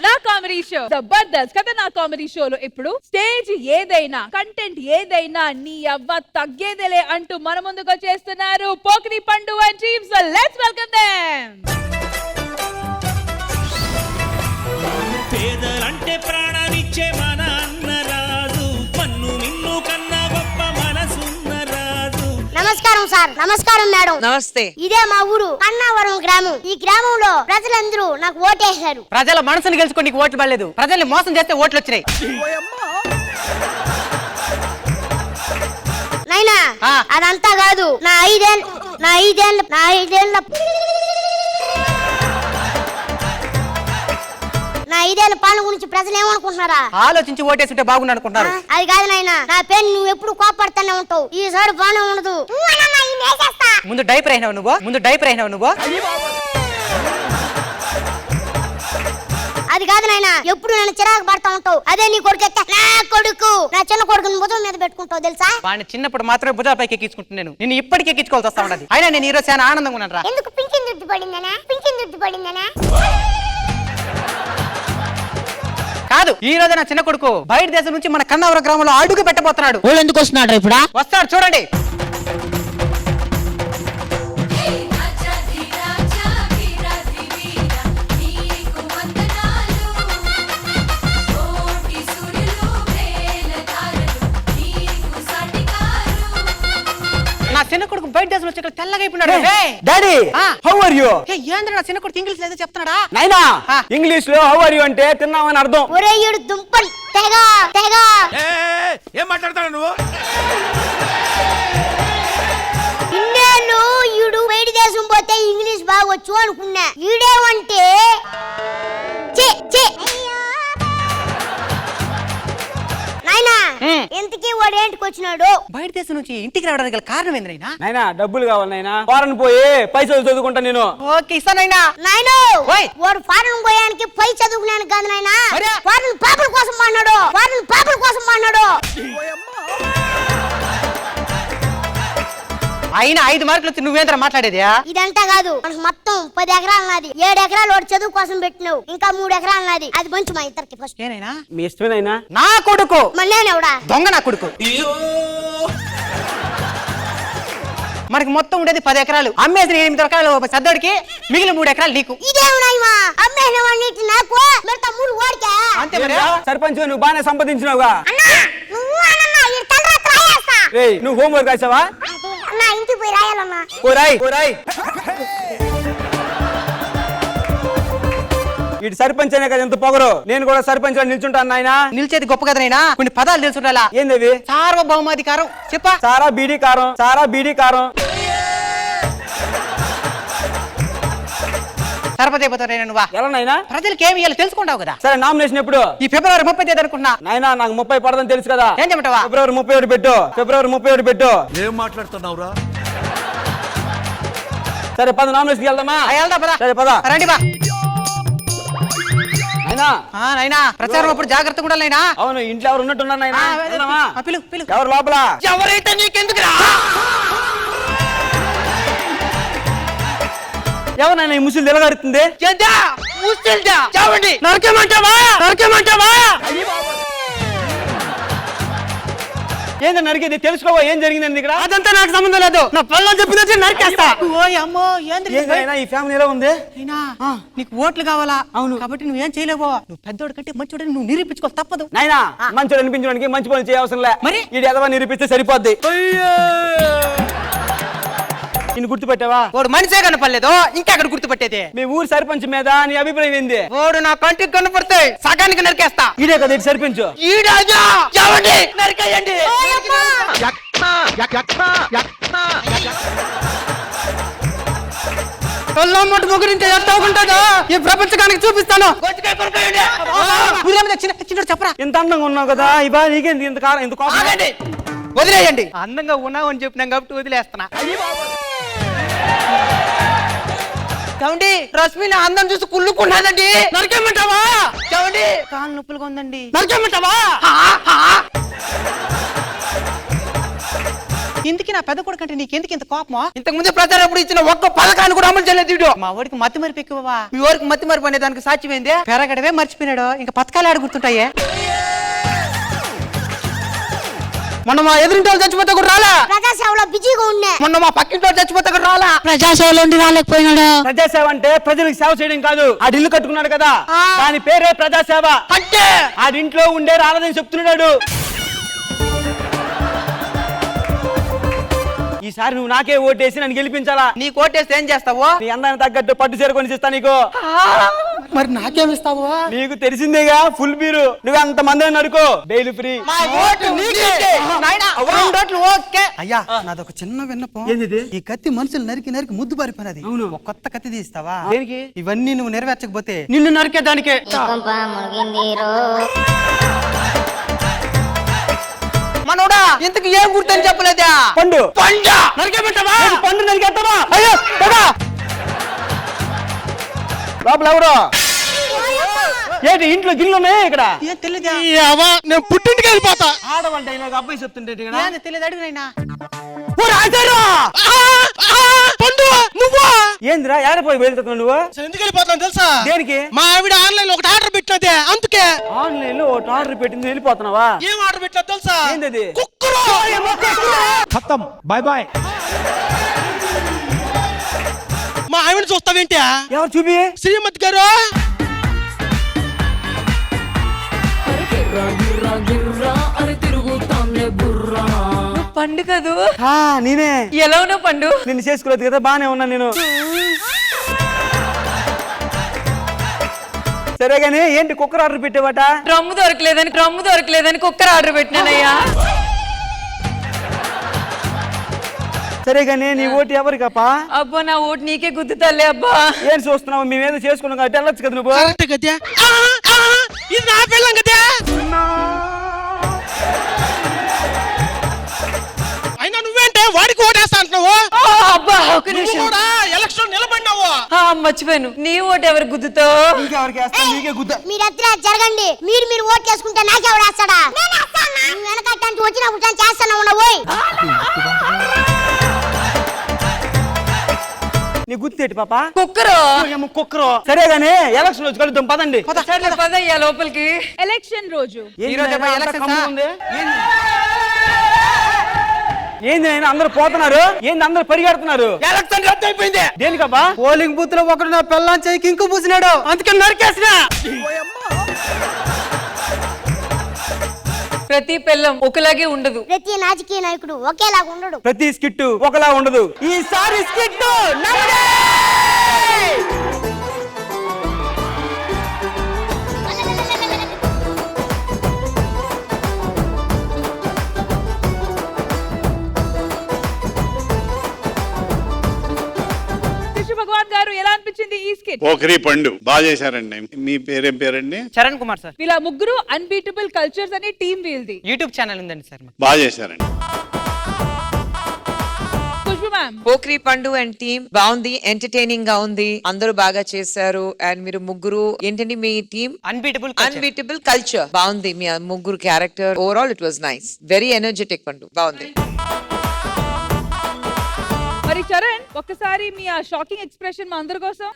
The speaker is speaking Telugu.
నా కామెడీ షో జబర్దస్త్ కదా నా కామెడీ షోలో ఇప్పుడు స్టేజ్ ఏదైనా కంటెంట్ ఏదైనా నీ అవ్వ తగ్గేదేలే అంటూ మన ముందుకు చేస్తున్నారు Pokiri Pandu and team. So let's welcome them. పేదలంటే ప్రాణానిచ్చే మన అన్నరాజు, పన్ను నిన్ను కన్నా గొప్ప మనసున్న రాజు. నమస్కారం సార్. నమస్కారం మేడం. నమస్తే. ఇదే మా ఊరు కన్నావరం గ్రామం. ఈ గ్రామంలో ప్రజలందరూ నాకు ఓటేశారు. ప్రజల మనసును గెలుచుకో నీకు ఓట్లు పడలేదు, ప్రజల్ని మోసం చేస్తే ఓట్లు వచ్చినాయి. నైనా అదంతా కాదు. నా ఐదేళ్ల పాలన గురించి ప్రజలు ఏమనుకుంటున్నారా? ఆలోచించి ఓటేస్తుంటే బాగుండు అనుకుంటున్నారు. అది కాదు నాయనా, నా పేరు నువ్వు ఎప్పుడు కోపడుతూనే ఉంటావు. ఈసారి బాగానే ఉండదు. ముందు డైపర్ అయినావు నువ్వు. అది కాదు నాయనా, ఎప్పుడు నేను చిరాకు పడతా ఉంటావు. అదే నీ కొడుకు నా కొడుకు, నా చిన్న కొడుకుని భుజం మీద పెట్టుకుంటావు తెలుసా? వాడిని చిన్నప్పుడు మాత్రమే భుజాలపైకి ఎక్కించుకుంటున్నాను, నేను ఇప్పటికీ ఎక్కించుకోవాల్సి వస్తా ఉన్నది. అయినా నేను ఈ రోజు చాలా ఆనందంగా ఉన్నాను రా. ఎందుకు? పింఛన్ దుడ్డు పడిందనా? కాదు, ఈ రోజు నా చిన్న కొడుకు బయట దేశం నుంచి మన కన్నావరం గ్రామంలో అడుగు పెట్టబోతున్నాడు. వాళ్ళు ఎందుకు వస్తున్నాడు ఇప్పుడు? వస్తాడు చూడండి. నా చిన్న కొడుకు బయట దేశం వచ్చి ఇక్కడ తెల్లగా అయిపోయినాడు. Daddy how are you? ఏంద్ర నా చిన్న కొడుకు ఇంగ్లీష్ లేదో చెప్తున్నాడా? నైనా ఇంగ్లీష్ లో హౌ ఆర్ యు అంటే తిన్నామని అర్థం. ఒరే ఈడు దుంపల్ తెగ ఏం మాట్లాడతాడు నువ్వు? ఇన్నేళ్ళు ఈడు బయట దేశం పోతే ఇంగ్లీష్ బాగొచ్చు అనుకున్నా. ఈడేమంటే నాయనా ఇంతకీ వాడు ఏంటికి వచ్చినాడు? బయట దేశం నుంచి ఇంటికి రావడానికి గల కారణం ఏంద్రైనా? నైనా డబ్బులు కావాలి నైనా, ఫారెన్ పోయి పైసలు చదువుకుంటా నేను. ఓకే ఇస్తానైనా. నాయనా ఓయ్ వాడు ఫారెన్ పోయానికి పై చదువుకున్నాను కాదు నాయనా, అరే! ఫారెన్ పాపల కోసం మాట్లాడు. అయినా 5 మార్కులు వచ్చి నువ్వేంద్ర మాట్లాడేది? ఇదంతా కాదు, మనకు మొత్తం 10 ఎకరాలు నాది. 7 ఎకరాలు వాడు చదువు కోసం పెట్టినావు, ఇంకా 3 ఎకరాలు నాది. అది మంచి మా ఇద్దరికి ఫస్ట్. ఏనైనా మీ ఇష్టమేనైనా? నా కొడుకు మళ్ళీ నేనెవడా? దొంగ నా కొడుకు. మనకి మొత్తం ఉండేది 10 ఎకరాలు. అమ్మేసిన 8 ఎకరాలు సద్దడికి, మిగిలిన 3 ఎకరాలు నీకు. ఇదేమన్నాయిమా అమ్మేసిన వాడిని నాకు మిగతా 3 వాడికే. అంతే మరి. సర్పంచ్ నువ్వు బాగానే సంపాదించినావుగా. అన్నా నువ్వు అన్నా ఈ తలరాత్రి రాయేస్తా. రేయ్ నువ్వు హోంవర్క్ రాసావా? అన్నా ఇంటికి పోయి రాయాలన్నా. ఓరాయ్ ఇటు సర్పంచ్ అనే కదా ఎంత పొగరు. నేను కూడా సర్పంచ్ నిల్చుంటాను నాయనా. నిలిచేది గొప్ప కదనైనా, కొన్ని పదాలు తెలుసుండాలా. ఏంది? సార్వభౌమాధికారం చెప్పా. సారా బీడీ కారం సరపతి అయిపోతారైనా నువ్వా? ఎలా నాయనా? ప్రజలకి ఏమి ఇవ్వాలి తెలుసుకుంటావు కదా. సరే నామినేషన్ ఎప్పుడు? ఈ ఫిబ్రవరి 30 అనుకుంటున్నా. నాయనా నాకు 30 పడదని తెలుసు కదా. ఏం చెప్పమంటావా? ఫిబ్రవరి 31 పెట్టు. ఏం మాట్లాడుతున్నావురా? సరే పద నామినేషన్కి వెళ్దామా? వెళ్దా పద. సరే పద రండి బా. నాయనా ప్రచారం అప్పుడు జాగ్రత్తగా ఉండాలైనా. అవును, ఇంట్లో ఎవరు ఉన్నట్టున్నారు నాయనా. వెళ్దామా? పిలు. ఎవరు లోపల? ఎవరైతే నీకెందుకురా? ఎవరైనా ఈ ముసులు నిలగడుతుంది? నరకేమంటావా? ఏంది నరికేది? తెలుసుకోవా ఏం జరిగింది ఇక్కడ? అదంతా నాకు సంబంధం లేదు. నా పిల్లలు చెప్పినట్టు నరికేస్తా. ఓయ్ అమ్మో ఏంద్రైనా ఈ ఫ్యామిలీ ఎలా ఉంది? అయినా నీకు ఓట్లు కావాలా? అవును, కాబట్టి నువ్వేం చేయలేవో. నువ్వు పెద్దోడు కంటే మంచోడని నువ్వు నిరూపించుకో తప్పదు. నాయనా మంచోడు అనిపించడానికి మంచి పనులు చేయవసరం లే. మరి ఇది ఎదవా నిరూపిస్తే సరిపోద్ది. నిన్ను గుర్తుపెట్టావా? వాడు మనిషే కనపడలేదు, ఇంకా అక్కడ గుర్తుపట్టేది. మీ ఊరు సర్పంచ్ మీద నీ అభిప్రాయం ఏంది? వాడు నా కంటికి కనపడతాయి, సగానికి నరికేస్తా. ఇదే కదా ఇటు సర్పంచ్. నరికేయండి. కొల్లమ్మటి ముగ్గురింటే ఎత్తవుకుంటుందో ఈ ప్రపంచకానికి చూపిస్తాను. చిన్న చెప్పరా. ఇంత అందంగా ఉన్నావు కదా, ఈ బాగా నీకేంది ఇంత కాలం ఇంత కోపం? వదిలేయండి. అందంగా ఉన్నావు అని చెప్పినాం కాబట్టి వదిలేస్తున్నా. చవండి రశ్మిని అందం చూసి కుళ్ళుకున్నాదండి. నరకేమంటావా? చవండి కాళ్ళు నొప్పులుగా ఉందండి. నరకేమంటావా? ఇందుకే నా పెద్ద కొడుకు అంటే నీకెందుకు ఇంత కోపమా? ఇంతకు ముందే ప్రచారం ఎప్పుడు ఇచ్చిన ఒక్క పథకాన్ని కూడా అమలు చేయలేదు వీడు. మా వాడికి మతి మరిపి ఎక్కువవా? మీ ఊరికి మతి మరిపి అనే దానికి సాధ్యమైందే. పెరగడవే మర్చిపోయినాడు, ఇంకా పథకాలు ఆడ గుర్తుంటాయే. మొన్న మా ఎదురింటి వాళ్ళు చచ్చిపోతే కూడా రాలా. ప్రజాసేవలో బిజీగా ఉన్నా. మొన్న మా పక్కింటి వాళ్ళు చచ్చిపోతే కూడా రాలా. ప్రజాసేవలో ఉండి రాలేకపోయినాడు. ప్రజాసేవ అంటే ప్రజలకు సేవ చేయడం కాదు. ఆ ఇల్లు కట్టుకున్నాడు కదా, దాని పేరే ప్రజాసేవ. అంటే ఆ ఇంట్లో ఉండే రాలేదని చెప్తున్నాడు. ఈసారి నువ్వు నాకే ఓటేసి నన్ను గెలిపించాలా. నీ కోటేస్తే ఏం చేస్తావో? నీ అందాన్ని తగ్గట్టు పట్టు చీర కొని ఇస్తా నీకు. మరి నాకేమిస్తావు? నీకు తెలిసిందేగా ఫుల్ బీరు. నువ్వు అంత మంది నడుకో, బెయిల్ ఫ్రీ. అయ్యా నాదొక చిన్న విన్నపం. ఏంది? ఈ కత్తి మనుషులు నరికి నరికి ముద్దు పారిపోయినది. అవును. ఒక కొత్త కత్తి తీస్తావా? దేనికి? ఇవన్నీ నువ్వు నెరవేర్చకపోతే నిన్ను నరికేదానికే. మనోడా ఇంతకు ఏం గుర్తని చెప్పలేదా? పండు నరికేమంటావా? పండు నరికేస్తావా? అయ్యో పదా. లోపల ఎవరు? ఏంటి ఇంట్లో గిన్నెలు ఉన్నాయా ఇక్కడ? ఏం తెలియదా? నేను పుట్టింటికి వెళ్ళిపోతా. ఆడవంటే ఇలాగ అబ్బాయి చెప్తుంటే తెలియదు, అడుగునైనా. ఏందిరా ఏడపోయి వెళ్తున్నావు నువ్వు? ఎందుకు వెళ్ళిపోతాను తెలుసా? దేనికి? మా ఆవిడ ఆన్లైన్ లో ఒకటి ఆర్డర్ పెట్టినదే, అందుకే. ఆన్లైన్ లో ఒకటి ఆర్డర్ పెట్టింది, వెళ్ళిపోతున్నావా? ఏం ఆర్డర్ పెట్టినా తెలుసా? ఏంది? కుక్కరు. ఖతం, బాయ్ బాయ్. మా ఆవిడ చూస్తావేంటి? ఎవరు చూపి? శ్రీమతి గారు. పండు కదూ? నేనే. ఎలా ఉన్నావు పండు? నిన్ను చేసుకోలేదు కదా, బానే ఉన్నా నేను. సరే గానీ ఏంటి కుక్కర్ ఆర్డర్ పెట్టేవాట? డ్రమ్ము దొరకలేదని కుక్కర్ ఆర్డర్ పెట్టినానయ్యా. సరే గానీ నీ ఓటు ఎవరికప్పా? అబ్బా నా ఓటు నీకే గుద్దుతాలే అబ్బా. ఏం చూస్తున్నావు? మేమేదో చేసుకున్నాం కాబట్టి వెళ్ళొచ్చు కదా నువ్వు. కరెక్ట్ కదా? ఇది నా పిల్లం కదా. అయినా నువ్వేంటే వాడికి ఓటేస్తా అంటున్నావు? అబ్బా ఒక నువ్వు నిమిషం. కూడా ఎలక్షన్ నిలబడినావు. మర్చిపోయాను, నీ ఓటు ఎవరు గుద్దుతావు? ఇంకెవరికి వేస్తా? నీకే గుద్ద. మీరెత్తరా జరగండి. మీరు ఓట్ చేసుకుంటే నాకెవడు వేస్తాడా? నువ్వు వెనకట్టానికి వచ్చినప్పుడు చేస్తాను ఉండబోయ్. నీ గుర్తేటి పాప? కుక్కరు. కుక్కరు. సరే గానీ ఎలక్షన్ వచ్చి కలుద్దాం పదండి. సర్లే పదయ్యా లోపలికి. ఎలక్షన్ రోజు ఏంది నాయనా అందరూ పోతున్నారు? ఏంది అందరూ పరిగెడుతున్నారు? ఎలక్షన్ రద్దు అయిపోయింది. దేనికబ్బా? పోలింగ్ బూత్ లో ఒకడు నా పిల్లం చేయికి ఇంకు పూసినాడు, అందుకే నరికేసిన. ప్రతి పిల్లం ఒకలాగే ఉండదు. ప్రతి రాజకీయ నాయకుడు ఒకేలాగా ఉండడు. ప్రతి స్కిట్ ఒకలా ఉండదు. ఈసారి స్కిట్ భగవాన్ గారు ఎలా అనిపించింది ఈ స్కిట్? పోకరి పండు బాగా చేశారండి. మీ పేరేం పేరండి? చరణ్ కుమార్ సార్. వీళ్ళ ముగ్గురు అన్బీటబుల్ కల్చర్స్ అనే టీమ్ వీళ్ళది. యూట్యూబ్ ఛానల్ ఉందండి సార్. బాగా చేశారండి. ఖుష్బు మ్యామ్. పోక్రీ పండు అండ్ టీమ్ బాగుంది, ఎంటర్టైనింగ్ గా ఉంది, అందరూ బాగా చేశారు. అండ్ మీరు ముగ్గురు ఏంటండి మీ టీమ్? అన్బీటబుల్ కల్చర్ బాగుంది. మీ ముగ్గురు character overall it was nice, very energetic. పండు బాగుంది. మరి చరణ్ ఒక్కసారి మీ ఆ షాకింగ్ ఎక్స్ప్రెషన్ మా అందరి కోసం.